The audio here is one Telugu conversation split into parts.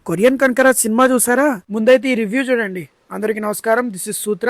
కొరియన్ కనకరాజ్ సినిమా చూసారా? ముందైతే ఈ రివ్యూ చూడండి. అందరికి నమస్కారం, this is Sutra.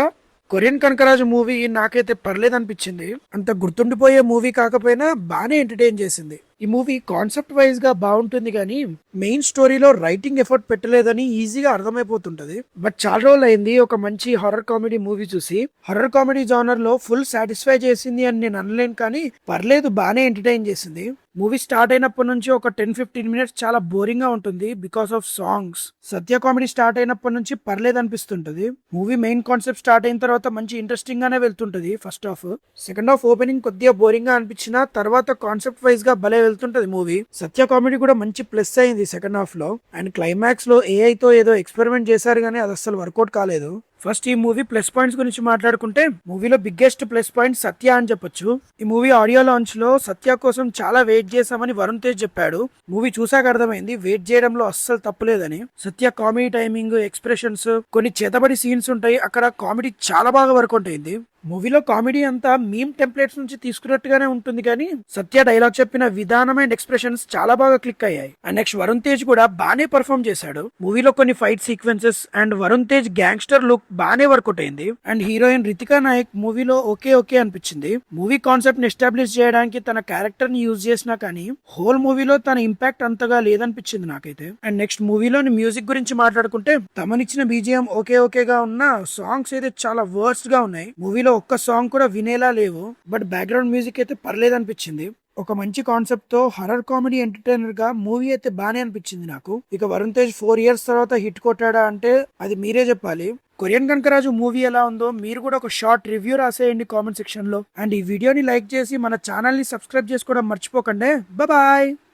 Korean Kanakaraju movie నాకైతే పర్లేదు అనిపించింది. అంత గుర్తుండిపోయే మూవీ కాకపోయినా బాగానే ఎంటర్టైన్ చేసింది. ఈ మూవీ కాన్సెప్ట్ వైజ్ గా బాగుంటుంది కానీ మెయిన్ స్టోరీలో రైటింగ్ ఎఫర్ట్ పెట్టలేదని ఈజీగా అర్థమైపోతుంటది. బట్ చాలా రోజులు అయింది ఒక మంచి హారర్ కామెడీ మూవీ చూసి. హారర్ కామెడీ జానర్ లో ఫుల్ సాటిస్ఫై చేసింది అని నేను అనలేను, కానీ పర్లేదు, బాగానే ఎంటర్టైన్ చేసింది. మూవీ స్టార్ట్ అయినప్పటి నుంచి ఒక 10-15 మినిట్స్ చాలా బోరింగ్ గా ఉంటుంది because of songs. Satya comedy start అయినప్పటి నుంచి పర్లేదు అనిపిస్తుంటది. మూవీ మెయిన్ కాన్సెప్ట్ స్టార్ట్ అయిన తర్వాత మంచి ఇంట్రెస్టింగ్ గానే వెళ్తుంటది first half. Second half opening కొద్దిగా బోరింగ్ గా అనిపించిన తర్వాత కాన్సెప్ట్ వైజ్ గా భలే వెళ్తుంటది మూవీ. సత్య కామెడీ కూడా మంచి ప్లస్ అయింది సెకండ్ హాఫ్ లో. అండ్ క్లైమాక్స్ లో ఏఐ తో ఏదో ఎక్స్పెరిమెంట్ చేశారు కానీ అది అసలు వర్కౌట్ కాలేదు. ఫస్ట్ ఈ మూవీ ప్లస్ పాయింట్స్ గురించి మాట్లాడుకుంటే మూవీలో బిగ్గెస్ట్ ప్లస్ పాయింట్ సత్య అని చెప్పొచ్చు. ఈ మూవీ ఆడియో లాంచ్ లో సత్య కోసం చాలా వెయిట్ చేశామని వరుణ్ తేజ్ చెప్పాడు. మూవీ చూసాక అర్థమైంది వెయిట్ చేయడంలో అస్సలు తప్పులేదని. సత్య కామెడీ టైమింగ్, ఎక్స్ప్రెషన్స్, కొన్ని చేతబడి సీన్స్ ఉంటాయి, అక్కడ కామెడీ చాలా బాగా వర్కౌట్ అయింది. మూవీలో కామెడీ అంతా మీమ్ టెంప్లెట్స్ నుంచి తీసుకున్నట్టుగానే ఉంటుంది, కానీ సత్య డైలాగ్ చెప్పిన విధానం అండ్ ఎక్స్ప్రెషన్స్ చాలా బాగా క్లిక్ అయ్యాయి. అండ్ నెక్స్ట్ వరుణ్ తేజ్ కూడా బాగానే పర్ఫామ్ చేశాడు. మూవీలో కొన్ని fight sequences and Varun Tej gangster look బాగానే వర్కౌట్ అయింది. అండ్ హీరోయిన్ రితికా నాయక్ మూవీలో ఓకే అనిపించింది. మూవీ కాన్సెప్ట్ ని ఎస్టాబ్లిష్ చేయడానికి తన క్యారెక్టర్ ని యూజ్ చేసినా కానీ హోల్ మూవీలో తన ఇంపాక్ట్ అంతగా లేదనిపించింది నాకైతే. అండ్ నెక్స్ట్ మూవీలోని మ్యూజిక్ గురించి మాట్లాడుకుంటే తమనిచ్చిన బీజిఎం ఓకేగా ఉన్న సాంగ్స్ అయితే చాలా వర్స్ట్ గా ఉన్నాయి. మూవీలో ఒక్క సాంగ్ కూడా వినేలా లేవు, బట్ బ్యాక్గ్రౌండ్ మ్యూజిక్ అయితే పర్లేదు అనిపించింది. ఒక మంచి కాన్సెప్ట్ తో హర్రర్ కామెడీ ఎంటర్టైనర్ గా మూవీ అయితే బానే అనిపించింది నాకు. ఇక వరుణ్ తేజ్ 4 years తర్వాత హిట్ కొట్టాడా అంటే అది మీరే చెప్పాలి. కొరియన్ కనకరాజు మూవీ ఎలా ఉందో మీరు కూడా ఒక షార్ట్ రివ్యూ రాసేయండి కామెంట్ సెక్షన్ లో. అండ్ ఈ వీడియోని లైక్ చేసి మన ఛానల్ ని సబ్స్క్రైబ్ చేసుకోవడం మర్చిపోకండి. బాయ్.